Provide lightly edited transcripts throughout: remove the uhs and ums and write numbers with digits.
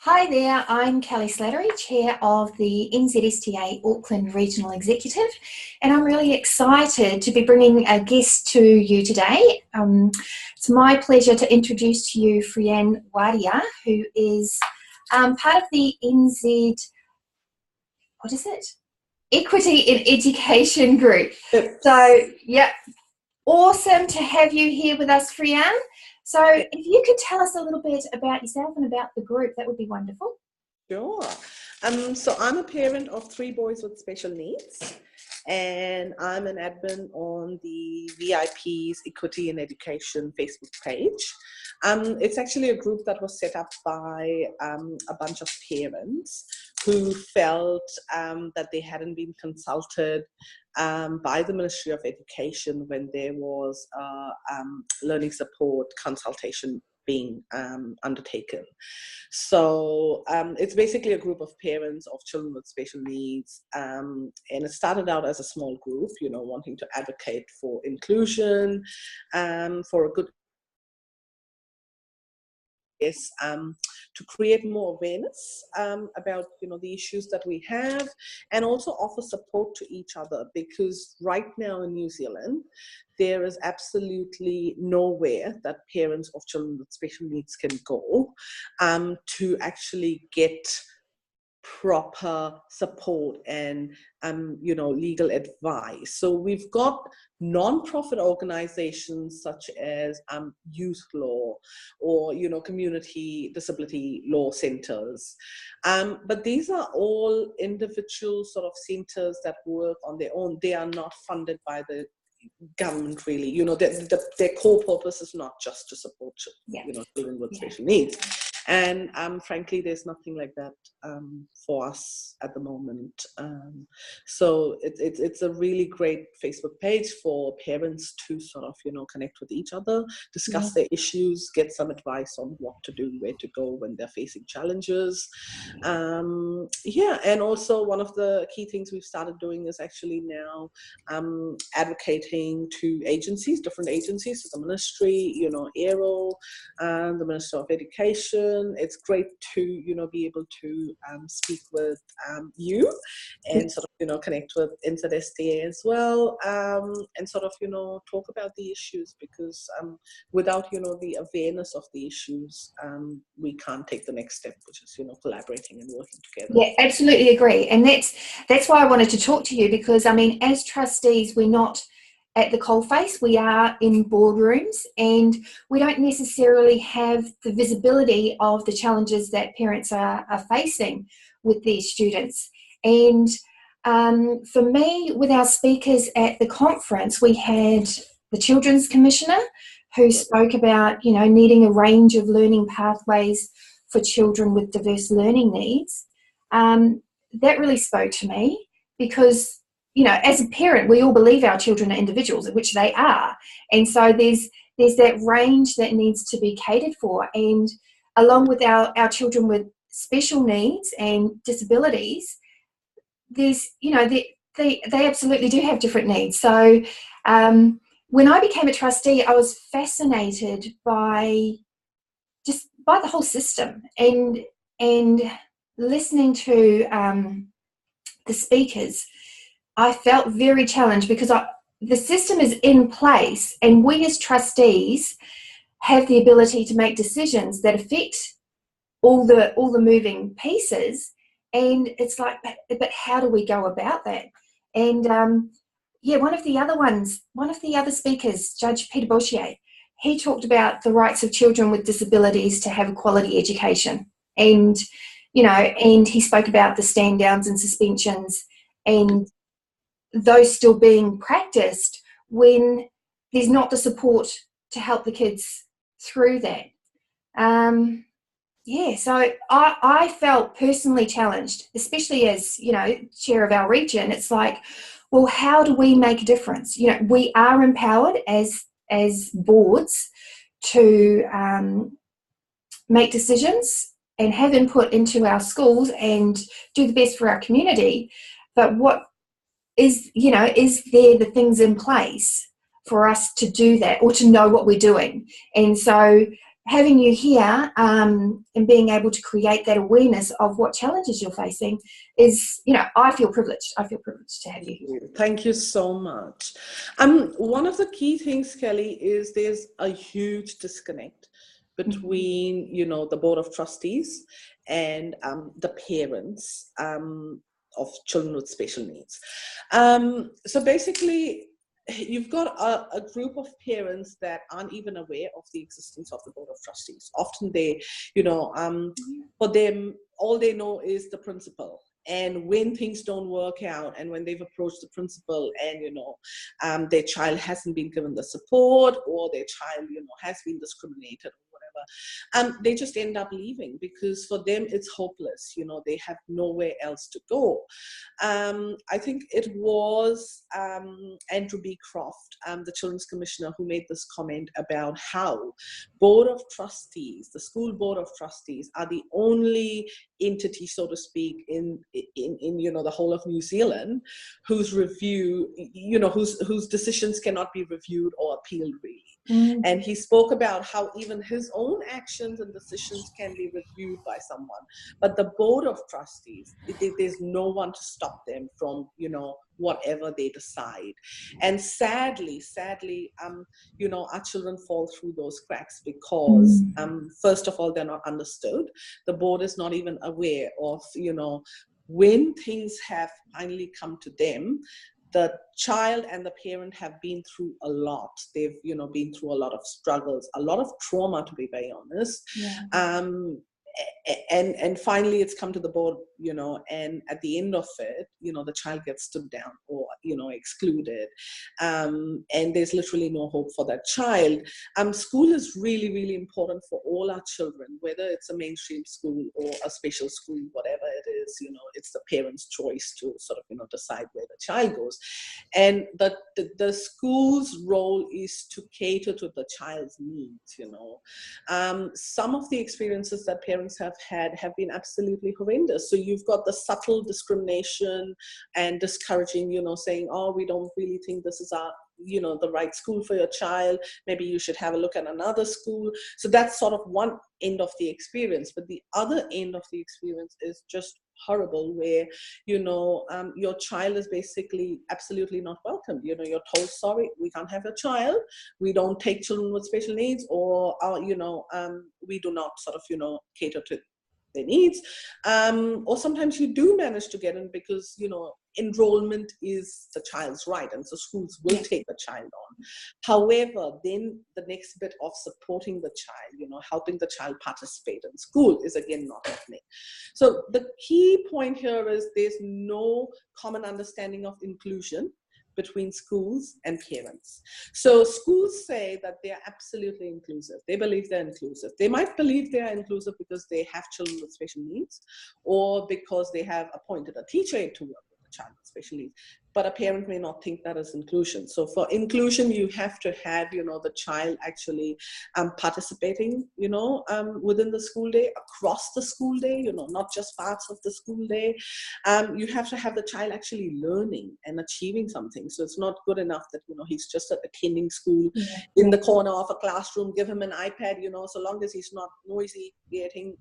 Hi there, I'm Kelly Slattery, Chair of the NZSTA Auckland Regional Executive, and I'm really excited to be bringing a guest to you today. It's my pleasure to introduce to you Frian Wadia, who is part of the Equity in Education Group. So, yeah, awesome to have you here with us, Frian. So if you could tell us a little bit about yourself and about the group, that would be wonderful. Sure. So I'm a parent of 3 boys with special needs, and I'm an admin on the VIPs Equity in Education Facebook page. It's actually a group that was set up by a bunch of parents who felt that they hadn't been consulted by the Ministry of Education when there was learning support consultation being undertaken. So it's basically a group of parents of children with special needs, and it started out as a small group, wanting to advocate for inclusion, for a good to create more awareness about the issues that we have, and also offer support to each other, because right now in New Zealand there is absolutely nowhere that parents of children with special needs can go to actually get proper support and legal advice. So we've got non-profit organizations such as youth law or community disability law centers, but these are all individual sort of centers that work on their own. They are not funded by the government, really. Their core purpose is not just to support children with special needs. And frankly, there's nothing like that for us at the moment. So it's a really great Facebook page for parents to sort of, connect with each other, discuss their issues, get some advice on what to do, where to go when they're facing challenges. And also one of the key things we've started doing is actually now advocating to agencies, different agencies, so the ministry, AERO, the Minister of Education. It's great to be able to speak with you and sort of connect with NZSTA as well, and sort of talk about the issues, because without the awareness of the issues, we can't take the next step, which is collaborating and working together. Yeah, absolutely agree. And that's why I wanted to talk to you, because I mean, as trustees, we're not at the coalface, we are in boardrooms, and we don't necessarily have the visibility of the challenges that parents are facing with their students. And for me, with our speakers at the conference, we had the Children's Commissioner who spoke about needing a range of learning pathways for children with diverse learning needs. That really spoke to me, because as a parent, we all believe our children are individuals, which they are. And so there's that range that needs to be catered for. And along with our children with special needs and disabilities, there's, they absolutely do have different needs. So when I became a trustee, I was fascinated by the whole system, and listening to the speakers, I felt very challenged, because the system is in place, and we as trustees have the ability to make decisions that affect all the moving pieces. And it's like, but how do we go about that? And one of the other speakers, Judge Peter Boshier, he talked about the rights of children with disabilities to have a quality education, and and he spoke about the stand downs and suspensions, and those still being practiced when there's not the support to help the kids through that. So I felt personally challenged, especially as, chair of our region. It's like, well, how do we make a difference? We are empowered as boards to make decisions and have input into our schools and do the best for our community. But what is there the things in place for us to do that, or to know what we're doing? And so having you here and being able to create that awareness of what challenges you're facing is, I feel privileged. I feel privileged to have you here. Thank you so much. One of the key things, Kelly, is there's a huge disconnect between, the Board of Trustees and the parents of children with special needs. So basically, you've got a group of parents that aren't even aware of the existence of the Board of Trustees. Often they, for them, all they know is the principal. And when things don't work out, and when they've approached the principal and, their child hasn't been given the support, or their child, has been discriminated or whatever, they just end up leaving, because for them it's hopeless. They have nowhere else to go. I think it was Andrew B. Croft, the Children's Commissioner, who made this comment about how Board of Trustees, the school Board of Trustees, are the only entity, so to speak, in the whole of New Zealand whose review, whose decisions cannot be reviewed or appealed, really. And he spoke about how even his own actions and decisions can be reviewed by someone, but the Board of Trustees, there's no one to stop them from, whatever they decide. And sadly, our children fall through those cracks because, first of all, they're not understood. The board is not even aware of, when things have finally come to them. The child and the parent have been through a lot. They've, been through a lot of struggles, a lot of trauma, to be very honest. Yeah. And finally it's come to the board, and at the end of it, the child gets stood down or, excluded. And there's literally no hope for that child. School is really, really important for all our children, whether it's a mainstream school or a special school, whatever it is, it's the parent's choice to sort of, decide where the child goes. And the school's role is to cater to the child's needs, some of the experiences that parents have had have been absolutely horrendous. So you've got the subtle discrimination and discouraging, saying, oh, we don't really think this is our, the right school for your child. Maybe you should have a look at another school. So that's sort of one end of the experience. But the other end of the experience is just horrible, where, your child is basically absolutely not welcomed. You're told, sorry, we can't have your child. We don't take children with special needs, or, we do not sort of, cater to their needs. Or sometimes you do manage to get in because, enrollment is the child's right, and so schools will take the child on. However, then the next bit of supporting the child, helping the child participate in school is again not happening. So the key point here is there's no common understanding of inclusion between schools and parents. So schools say that they are absolutely inclusive. They believe they're inclusive. They might believe they are inclusive because they have children with special needs, or because they have appointed a teacher to work with a child with special needs. But a parent may not think that is inclusion. So for inclusion, you have to have, the child actually participating, within the school day, across the school day, not just parts of the school day. You have to have the child actually learning and achieving something. So it's not good enough that, he's just attending school in the corner of a classroom, give him an iPad, so long as he's not noisy, creating,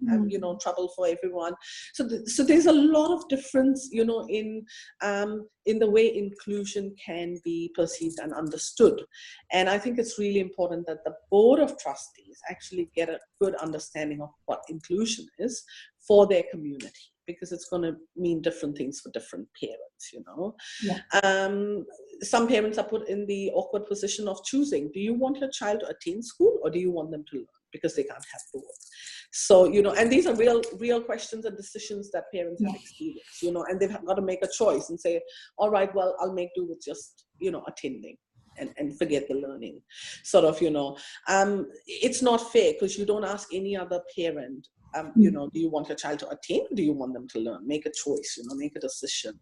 trouble for everyone. So there's a lot of difference, in the way inclusion can be perceived and understood. And I think it's really important that the Board of Trustees actually get a good understanding of what inclusion is for their community, because it's going to mean different things for different parents, Some parents are put in the awkward position of choosing, do you want your child to attend school, or do you want them to learn? Because they can't have both. So, and these are real questions and decisions that parents have experienced, and they've got to make a choice and say, all right, well, I'll make do with just, attending and forget the learning. Sort of, it's not fair, because you don't ask any other parent, do you want your child to attend, or do you want them to learn? Make a choice, make a decision.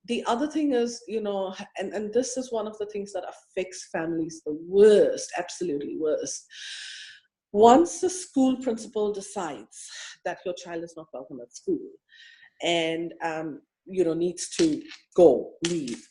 The other thing is, and this is one of the things that affects families the worst, absolutely worst. Once the school principal decides that your child is not welcome at school, and needs to leave,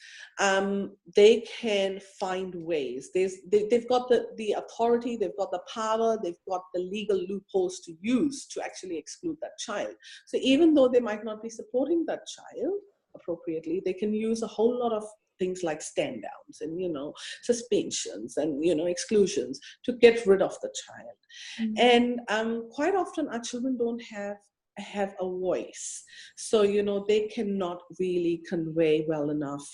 they can find ways. They've got the authority, they've got the power, they've got the legal loopholes to use to actually exclude that child. So even though they might not be supporting that child appropriately, they can use a whole lot of things like stand downs and suspensions and exclusions to get rid of the child. And quite often our children don't have a voice, so they cannot really convey well enough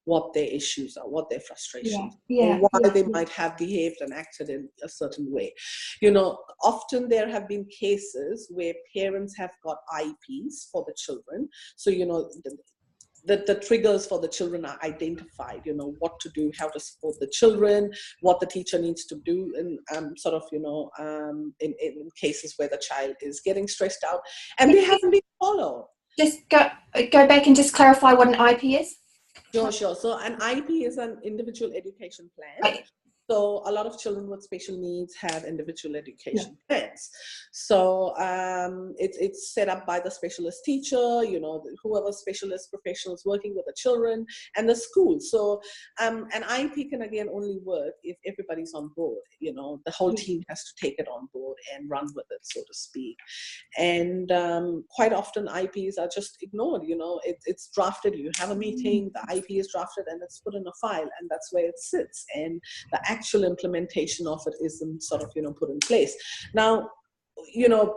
what their issues are, what their frustrations or why they might have behaved and acted in a certain way. Often there have been cases where parents have got IEPs for the children, so the triggers for the children are identified, what to do, how to support the children, what the teacher needs to do in in cases where the child is getting stressed out and they haven't been followed. Just go back and just clarify what an IP is. Sure. So an IP is an individual education plan. Okay. So a lot of children with special needs have individual education plans. So it's set up by the specialist teacher, whoever specialist professionals working with the children and the school. So an IEP can again only work if everybody's on board. The whole team has to take it on board and run with it, so to speak. And quite often IEPs are just ignored. It's drafted. You have a meeting, the IEP is drafted, and it's put in a file, and that's where it sits. And the actual implementation of it isn't put in place. Now,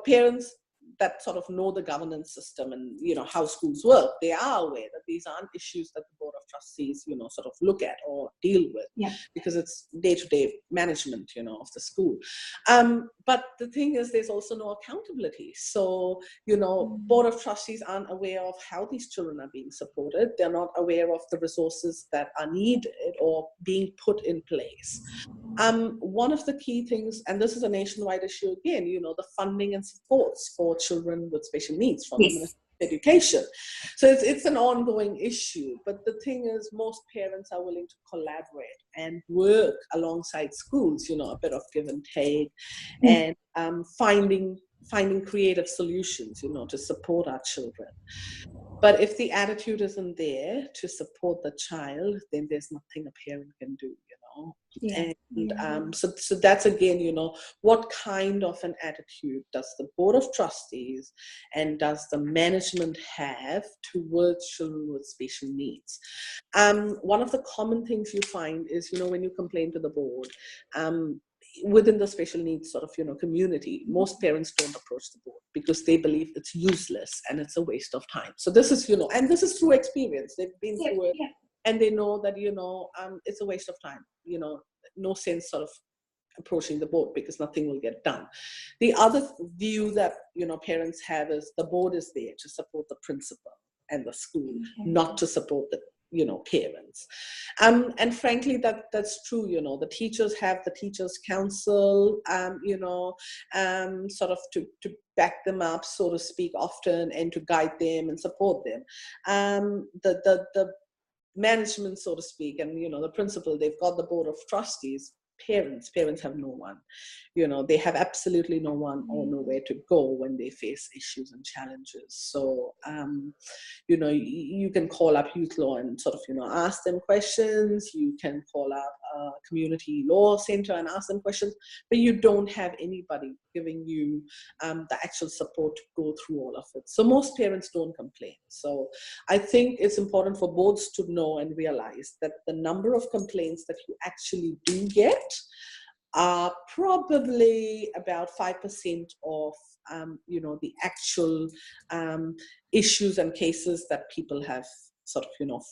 parents that sort of know the governance system and how schools work, they are aware that these aren't issues that the board of trustees look at or deal with, because it's day-to-day management of the school. But the thing is, there's also no accountability. So board of trustees aren't aware of how these children are being supported. They're not aware of the resources that are needed or being put in place. One of the key things, and this is a nationwide issue again, the funding and supports for children with special needs from the Ministry of Education. So it's an ongoing issue. But the thing is, most parents are willing to collaborate and work alongside schools, a bit of give and take, and finding creative solutions, to support our children. But if the attitude isn't there to support the child, then there's nothing a parent can do, So that's again, what kind of an attitude does the board of trustees and does the management have towards children with special needs? One of the common things you find is, when you complain to the board, within the special needs community, most parents don't approach the board because they believe it's useless and it's a waste of time. So this is, and this is through experience. They've been through it and they know that, it's a waste of time, no sense approaching the board because nothing will get done. The other view that, parents have is the board is there to support the principal and the school, not to support the parents. And frankly, that's true. The teachers have the teachers council, to back them up, so to speak, often, and to guide them and support them. The management, so to speak, and the principal, they've got the board of trustees. Parents have no one. They have absolutely no one or nowhere to go when they face issues and challenges. So you can call up youth law and ask them questions. You can call up a community law center and ask them questions, but you don't have anybody giving you the actual support to go through all of it. So most parents don't complain. So I think it's important for boards to know and realize that the number of complaints that you actually do get are probably about 5% of the actual issues and cases that people have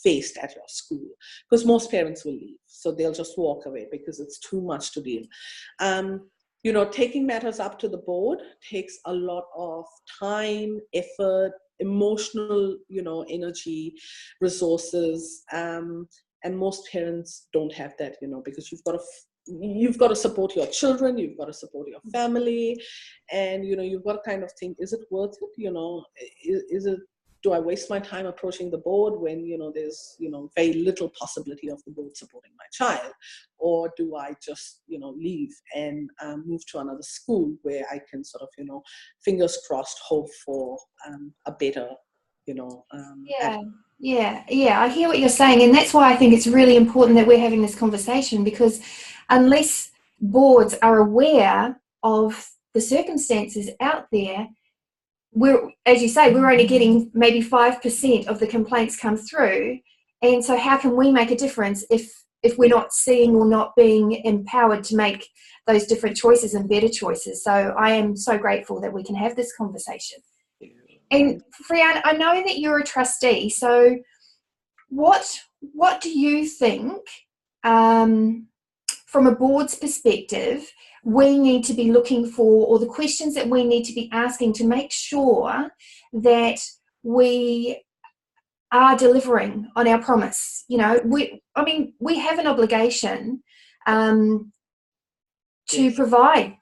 faced at your school, because most parents will leave, so they'll just walk away because it's too much to deal. Taking matters up to the board takes a lot of time, effort, emotional energy, resources, and most parents don't have that, because you've got to support your children, you've got to support your family, and you've got to kind of think, is it worth it? Is it, do I waste my time approaching the board when there's very little possibility of the board supporting my child, or do I just leave and move to another school where I can fingers crossed, hope for a better Yeah, I hear what you're saying, and that's why I think it's really important that we're having this conversation, because unless boards are aware of the circumstances out there, as you say, we're only getting maybe 5% of the complaints come through. And so how can we make a difference if we're not seeing or not being empowered to make those different choices and better choices? So I am so grateful that we can have this conversation. And Frian, I know that you're a trustee, so what do you think, from a board's perspective, we need to be looking for, or the questions that we need to be asking to make sure that we are delivering on our promise? We have an obligation to provide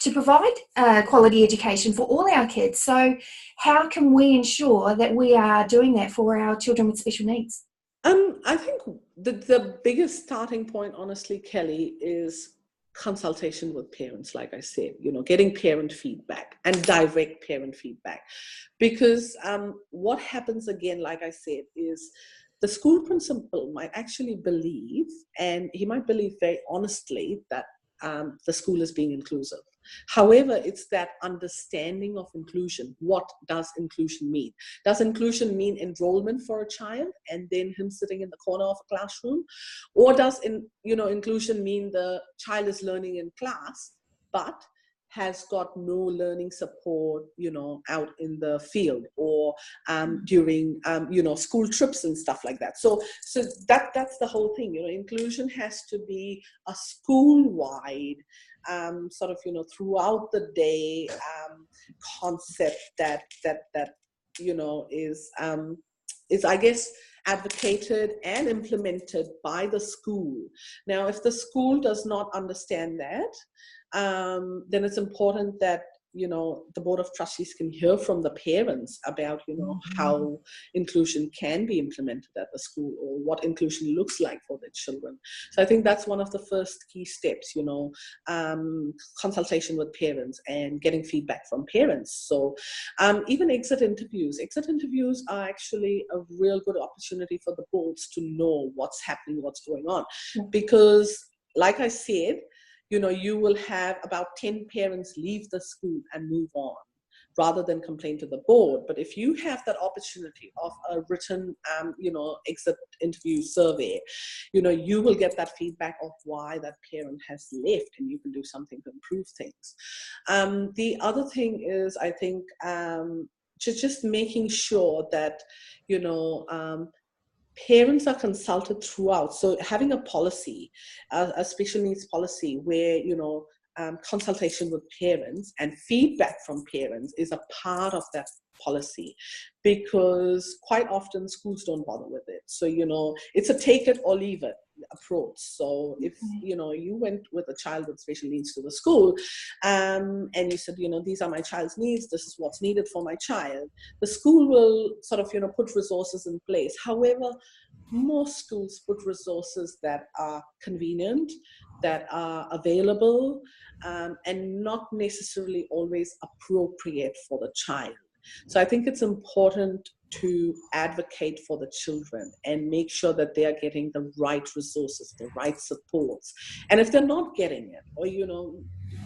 quality education for all our kids. So how can we ensure that we are doing that for our children with special needs? I think the biggest starting point, honestly, Kelly, is consultation with parents. Like I said, getting parent feedback and direct parent feedback, because what happens again, like I said, is the school principal might actually believe, and he might believe very honestly, that the school is being inclusive. However, it's that understanding of inclusion. What does inclusion mean? Does inclusion mean enrollment for a child and then him sitting in the corner of a classroom? Or does inclusion mean the child is learning in class but has got no learning support, out in the field, or during, school trips and stuff like that. So that's the whole thing. Inclusion has to be a school-wide, sort of, throughout the day concept that is, I guess, advocated and implemented by the school. Now, if the school does not understand that, then it's important that the Board of Trustees can hear from the parents about how inclusion can be implemented at the school, or what inclusion looks like for their children. So I think that's one of the first key steps, consultation with parents and getting feedback from parents. So even exit interviews are actually a real good opportunity for the boards to know what's happening, what's going on, because like I said, you will have about 10 parents leave the school and move on, rather than complain to the board. But if you have that opportunity of a written, exit interview survey, you will get that feedback of why that parent has left, and you can do something to improve things. The other thing is, I think, just making sure that, parents are consulted throughout. So having a policy, a special needs policy, where, consultation with parents and feedback from parents is a part of that policy, because quite often schools don't bother with it. So, it's a take it or leave it approach. So if, you went with a child with special needs to the school, and you said, these are my child's needs, this is what's needed for my child, the school will sort of, put resources in place. However, most schools put resources that are convenient, that are available, and not necessarily always appropriate for the child. So I think it's important to advocate for the children and make sure that they are getting the right resources, the right supports. And if they're not getting it, or,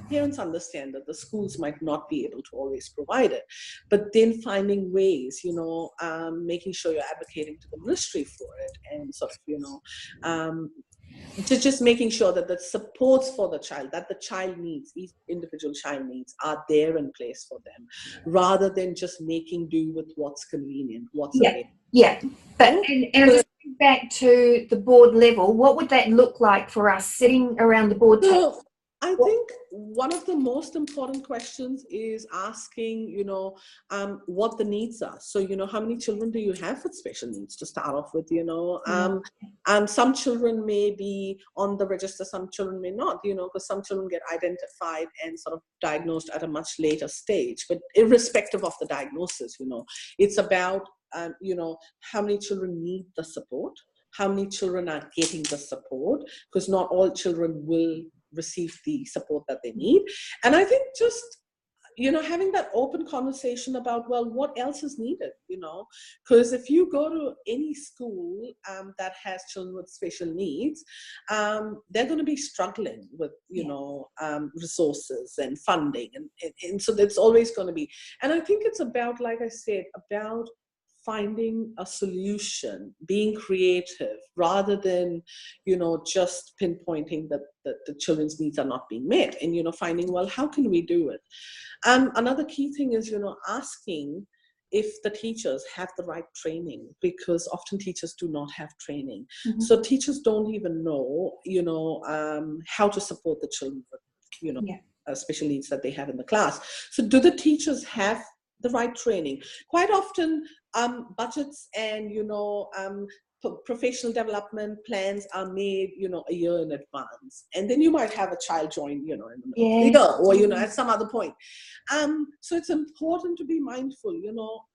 parents understand that the schools might not be able to always provide it, but then finding ways, making sure you're advocating to the ministry for it, and sort of, just making sure that the supports for the child, that the child needs, each individual child needs, are there in place for them, rather than just making do with what's convenient, what's available. Yeah. But and just back to the board level, what would that look like for us sitting around the board table? I think one of the most important questions is asking, what the needs are. So, how many children do you have with special needs, to start off with, some children may be on the register, some children may not, because some children get identified and sort of diagnosed at a much later stage. But irrespective of the diagnosis, it's about, how many children need the support, how many children are getting the support, because not all children will receive the support that they need. And I think just, having that open conversation about, well, what else is needed, because if you go to any school that has children with special needs, they're going to be struggling with, resources and funding. And so that's always going to be. And I think it's about, like I said, about finding a solution, being creative, rather than, just pinpointing that the children's needs are not being met, and, finding, well, how can we do it? Another key thing is, asking if the teachers have the right training, because often teachers do not have training. Mm-hmm. So teachers don't even know, how to support the children with, special needs that they have in the class. So do the teachers have the right training? Quite often, budgets and, professional development plans are made, a year in advance. And then you might have a child join, in the middle of the year, or, at some other point. So it's important to be mindful,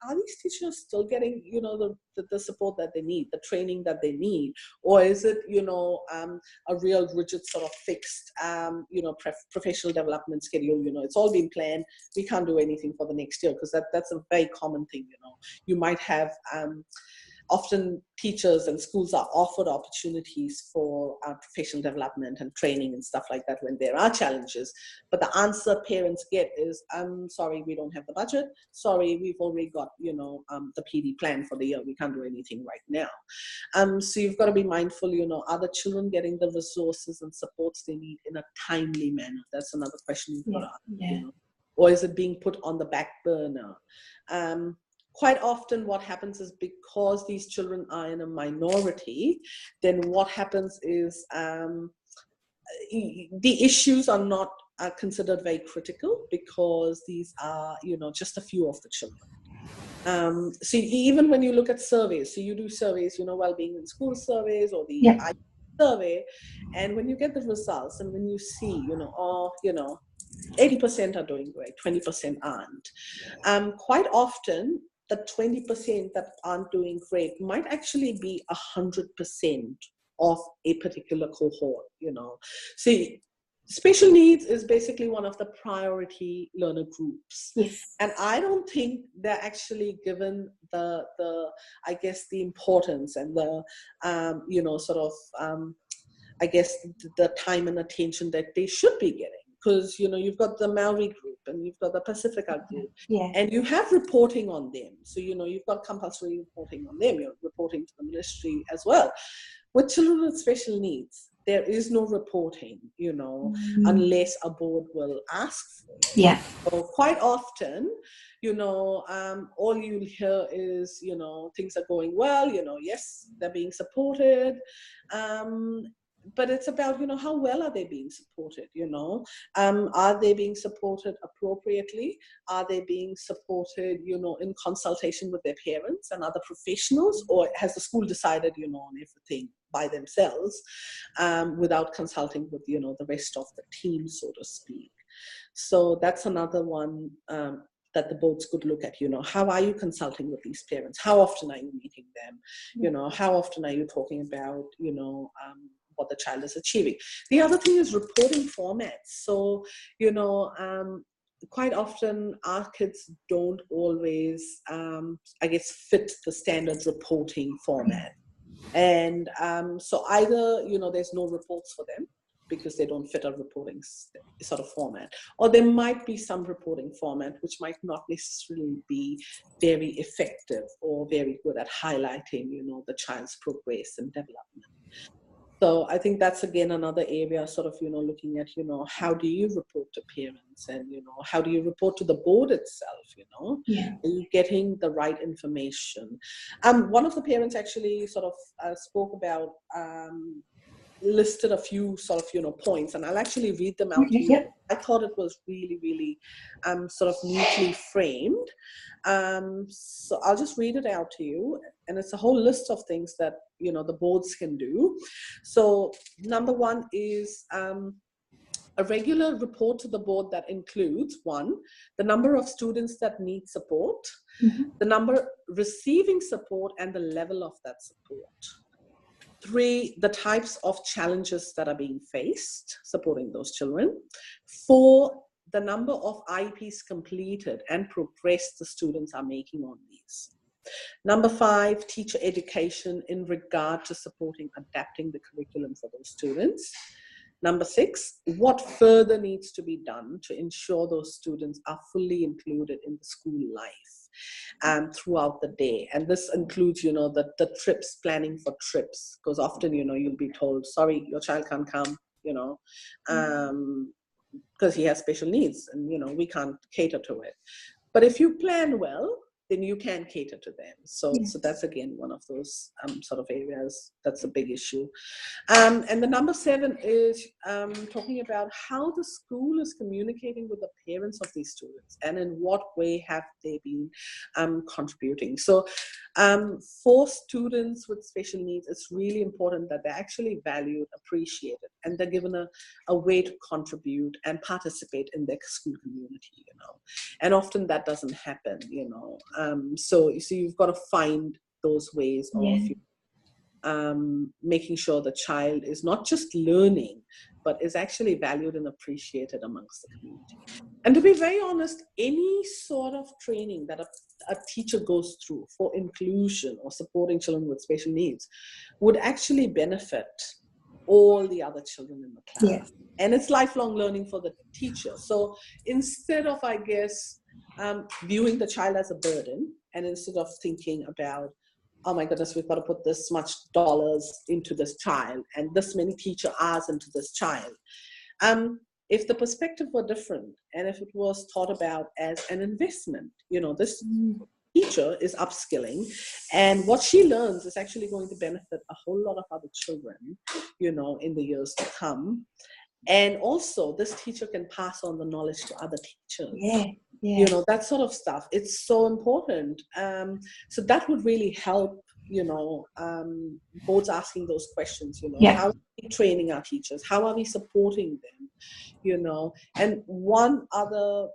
are these teachers still getting, the support that they need, the training that they need? Or is it, a real rigid sort of fixed, professional development schedule? It's all been planned. We can't do anything for the next year, because that's a very common thing, You might have, often teachers and schools are offered opportunities for professional development and training and stuff like that when there are challenges. But the answer parents get is, sorry, we don't have the budget. Sorry, we've already got, the PD plan for the year. We can't do anything right now. So you've got to be mindful, are the children getting the resources and supports they need in a timely manner? That's another question you've got to ask, Or is it being put on the back burner? Quite often what happens is, because these children are in a minority, then what happens is the issues are not considered very critical, because these are, just a few of the children. So even when you look at surveys, so you do surveys, well-being in school surveys, or the IT survey, and when you get the results and when you see, 80% are doing great, 20% aren't. Quite often, the 20% that aren't doing great might actually be 100% of a particular cohort, So special needs is basically one of the priority learner groups. Yes. And I don't think they're actually given the I guess, the importance and the, I guess, the time and attention that they should be getting. Because, you've got the Maori group and you've got the Pacifica group, and you have reporting on them. So, you've got compulsory reporting on them. You're reporting to the ministry as well. With children with special needs, there is no reporting, unless a board will ask for it. Yeah. So quite often, all you'll hear is, things are going well, yes, they're being supported. But it's about, how well are they being supported, Are they being supported appropriately? Are they being supported, in consultation with their parents and other professionals? Or has the school decided, on everything by themselves, without consulting with, the rest of the team, so to speak? So that's another one that the boards could look at, how are you consulting with these parents? How often are you meeting them? How often are you talking about, what the child is achieving? The other thing is reporting formats. So, quite often our kids don't always, I guess, fit the standard reporting format. And so either, there's no reports for them because they don't fit a reporting sort of format, or there might be some reporting format which might not necessarily be very effective or very good at highlighting, the child's progress and development. So I think that's, again, another area sort of, looking at, how do you report to parents, and, how do you report to the board itself, Are you getting the right information? One of the parents actually sort of spoke about, listed a few sort of, points, and I'll actually read them out to you. I thought it was really, really sort of neatly framed. So I'll just read it out to you. And it's a whole list of things that, the boards can do. So number one is a regular report to the board that includes, 1, the number of students that need support, the number receiving support and the level of that support. 3, the types of challenges that are being faced supporting those children. 4, the number of IEPs completed and progress the students are making on these. Number 5, teacher education in regard to supporting adapting the curriculum for those students. Number 6, what further needs to be done to ensure those students are fully included in the school life throughout the day. And this includes, the trips, planning for trips, because often, you'll be told, sorry, your child can't come, because he has special needs and, we can't cater to it. But if you plan well, then you can cater to them. So that's again one of those sort of areas that's a big issue. And the number 7 is talking about how the school is communicating with the parents of these students and in what way have they been contributing. So for students with special needs, it's really important that they're actually valued, appreciated, and they're given a way to contribute and participate in their school community, And often that doesn't happen, So you see, you've got to find those ways of making sure the child is not just learning, but is actually valued and appreciated amongst the community. And to be very honest, any sort of training that a teacher goes through for inclusion or supporting children with special needs would actually benefit all the other children in the class. And it's lifelong learning for the teacher. So instead of, I guess, viewing the child as a burden, and instead of thinking about, oh my goodness, we've got to put this much dollars into this child and this many teacher hours into this child. If the perspective were different and if it was thought about as an investment, this teacher is upskilling and what she learns is actually going to benefit a whole lot of other children, in the years to come. And also this teacher can pass on the knowledge to other teachers. That sort of stuff. It's so important. So that would really help, boards asking those questions, how are we training our teachers? How are we supporting them? And one other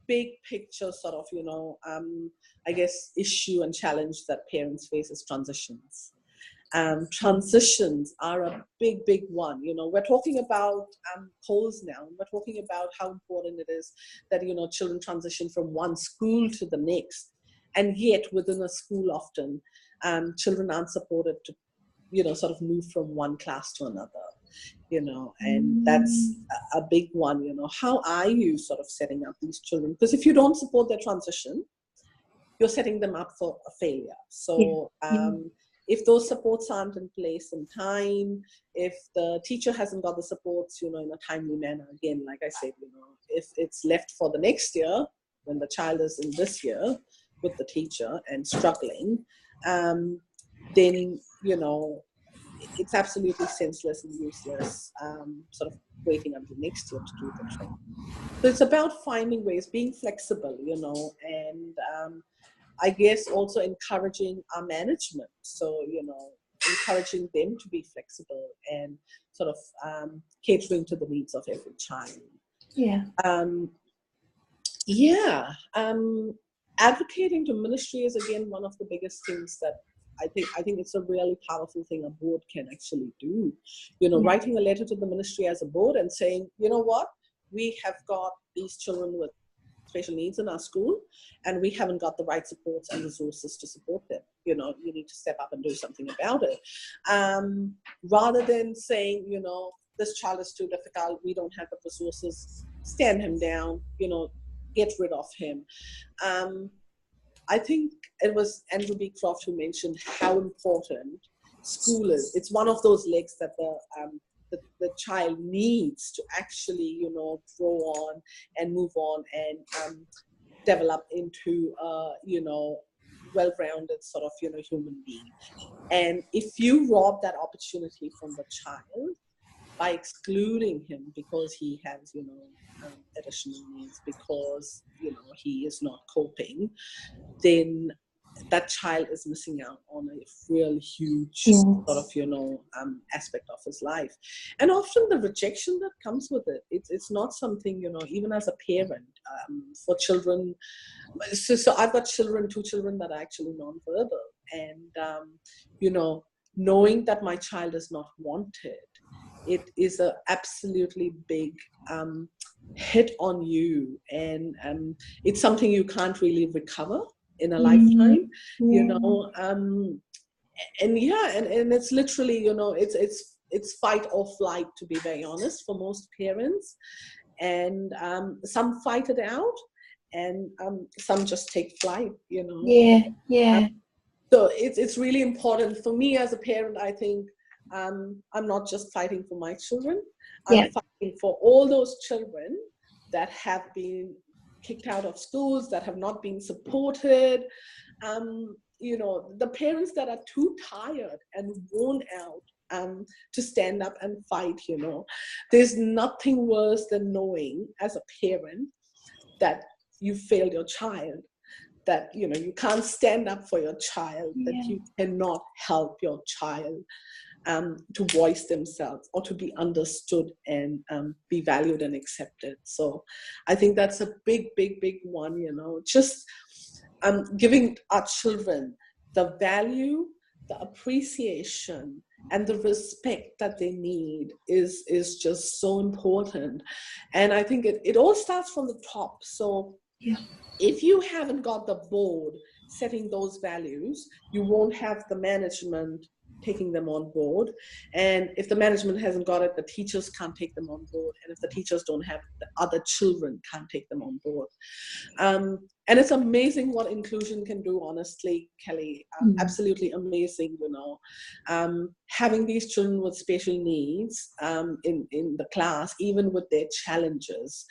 big picture sort of, I guess, issue and challenge that parents face is transitions. Transitions are a big, big one. We're talking about polls now, and we're talking about how important it is that, children transition from one school to the next. And yet within a school often, children aren't supported to, sort of move from one class to another, and that's a big one. How are you sort of setting up these children? Because if you don't support their transition, you're setting them up for a failure. So, if those supports aren't in place in time, if the teacher hasn't got the supports, in a timely manner, again, like I said, if it's left for the next year, when the child is in this year with the teacher and struggling, then, it's absolutely senseless and useless, sort of waiting until next year to do the training. So it's about finding ways, being flexible, and I guess also encouraging our management. So, encouraging them to be flexible and sort of catering to the needs of every child. Advocating to ministry is again one of the biggest things that I think it's a really powerful thing a board can actually do. Writing a letter to the ministry as a board and saying, what, we have got these children with special needs in our school and we haven't got the right supports and resources to support them. You need to step up and do something about it. Rather than saying, this child is too difficult, we don't have the resources, stand him down, get rid of him. I think it was Andrew Beecroft who mentioned how important school is. It's one of those legs that the child needs to actually, grow on and move on and develop into, well-rounded sort of, human being. And if you rob that opportunity from the child by excluding him because he has, additional needs, because, he is not coping, then that child is missing out on a really huge sort of, aspect of his life. And often the rejection that comes with it, it's not something, even as a parent, for children. So I've got 2 children that are actually nonverbal. And, knowing that my child is not wanted it is a absolutely big hit on you, and it's something you can't really recover in a lifetime, you know. And yeah, and it's literally, you know, it's fight or flight, to be very honest, for most parents. And some fight it out, and some just take flight, you know. So it's really important for me as a parent. I think I'm not just fighting for my children. I'm fighting for all those children that have been kicked out of schools, that have not been supported. You know, the parents that are too tired and worn out to stand up and fight, you know. There's nothing worse than knowing as a parent that you failed your child, that, you know, you can't stand up for your child, that you cannot help your child to voice themselves or to be understood and be valued and accepted. So I think that's a big one, you know, just giving our children the value, the appreciation, and the respect that they need is just so important. And I think it all starts from the top. So if you haven't got the board setting those values, you won't have the management taking them on board. And if the management hasn't got it, the teachers can't take them on board. And if the teachers don't have it, the other children can't take them on board. And it's amazing what inclusion can do, honestly, Kelly. Absolutely amazing, you know. Having these children with special needs in the class, even with their challenges,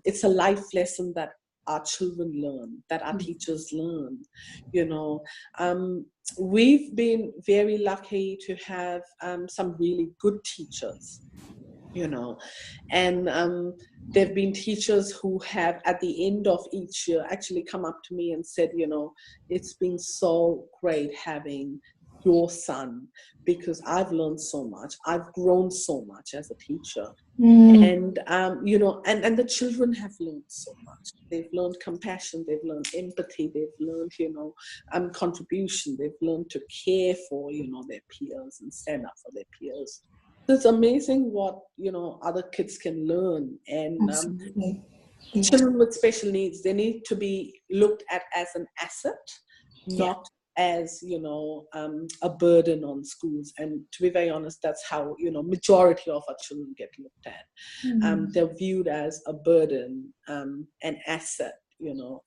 it's a life lesson that our children learn, that our teachers learn, you know. We've been very lucky to have some really good teachers, you know, and there have been teachers who have at the end of each year actually come up to me and said, you know, it's been so great having your son, because I've learned so much, I've grown so much as a teacher. And you know, and the children have learned so much. They've learned compassion, they've learned empathy, they've learned, you know, contribution, they've learned to care for, you know, their peers and stand up for their peers. It's amazing what, you know, other kids can learn. And children with special needs, they need to be looked at as an asset, not as, you know, a burden on schools. And to be very honest, that's how, you know, majority of our children get looked at. They're viewed as a burden. An asset, you know,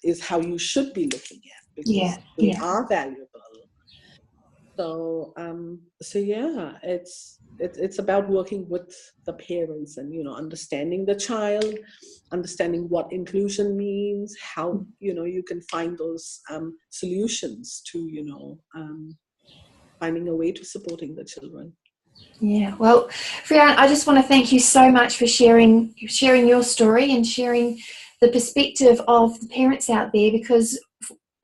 is how you should be looking at, because they are valuable. So yeah, it's about working with the parents and, you know, understanding the child, understanding what inclusion means, how, you know, you can find those solutions to, you know, finding a way to supporting the children. Yeah, well, Frian, I just want to thank you so much for sharing your story and sharing the perspective of the parents out there, because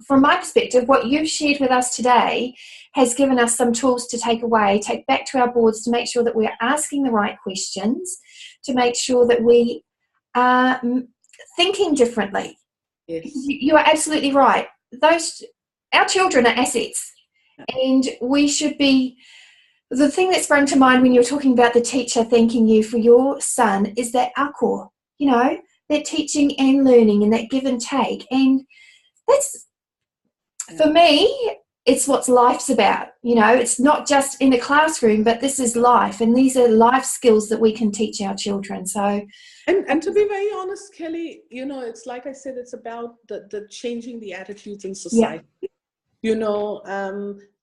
from my perspective, what you've shared with us today has given us some tools to take back to our boards, to make sure that we're asking the right questions, to make sure that we are thinking differently. Yes. You are absolutely right. Our children are assets, and we should be. The thing that sprung to mind when you were talking about the teacher thanking you for your son is that ako, you know, that teaching and learning and that give and take. And that's, for me, it's what life's about. You know, it's not just in a classroom, but this is life, and these are life skills that we can teach our children. So, and to be very honest, Kelly, you know, it's like I said, it's about the changing the attitudes in society. You know,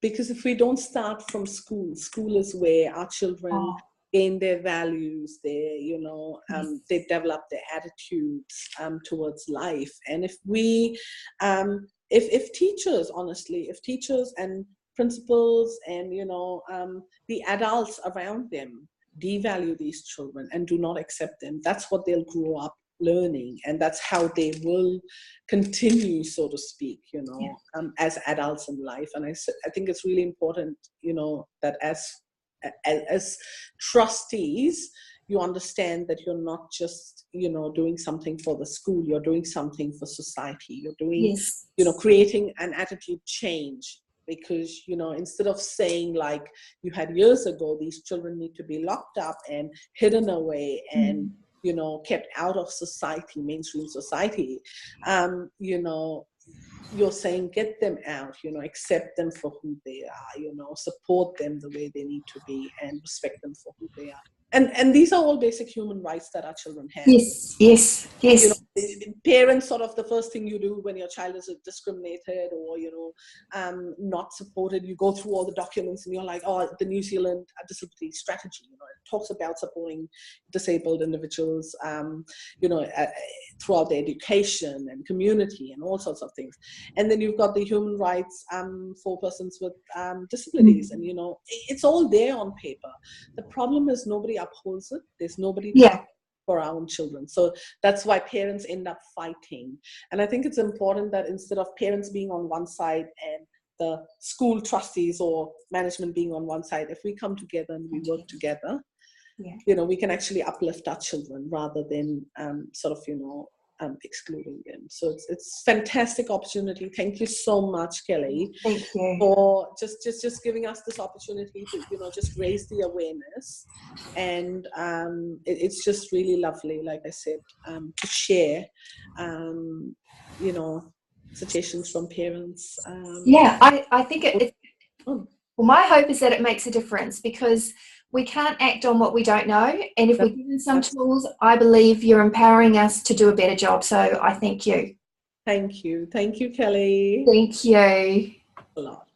because if we don't start from school is where our children gain their values, their, you know, they develop their attitudes towards life. And if we, if teachers, honestly, if teachers and principals and, you know, the adults around them devalue these children and do not accept them, that's what they'll grow up learning, and that's how they will continue, so to speak, you know, as adults in life. And I think it's really important, you know, that as trustees, you understand that you're not just, you know, doing something for the school, you're doing something for society. You're doing, you know, creating an attitude change, because, you know, instead of saying like you had years ago, these children need to be locked up and hidden away and, you know, kept out of society, mainstream society, you know, you're saying get them out, you know, accept them for who they are, you know, support them the way they need to be and respect them for who they are. And these are all basic human rights that our children have. Yes, yes, yes. You know, parents, sort of the first thing you do when your child is discriminated or, you know, not supported, you go through all the documents and you're like, oh, the New Zealand disability strategy, you know, it talks about supporting disabled individuals, you know, throughout their education and community and all sorts of things. And then you've got the human rights for persons with disabilities, and, you know, it's all there on paper. The problem is nobody upholds it. There's nobody to for our own children. So that's why parents end up fighting. And I think it's important that instead of parents being on one side and the school trustees or management being on one side, if we come together and we work together, you know, we can actually uplift our children rather than sort of, you know, excluding them. So it's fantastic opportunity. Thank you so much, Kelly. Thank you for just giving us this opportunity to, you know, just raise the awareness. And it's just really lovely, like I said, to share, you know, suggestions from parents. I think well, my hope is that it makes a difference, because we can't act on what we don't know. And if we're given some tools, I believe you're empowering us to do a better job. So I thank you. Thank you. Thank you, Kelly. Thank you. A lot.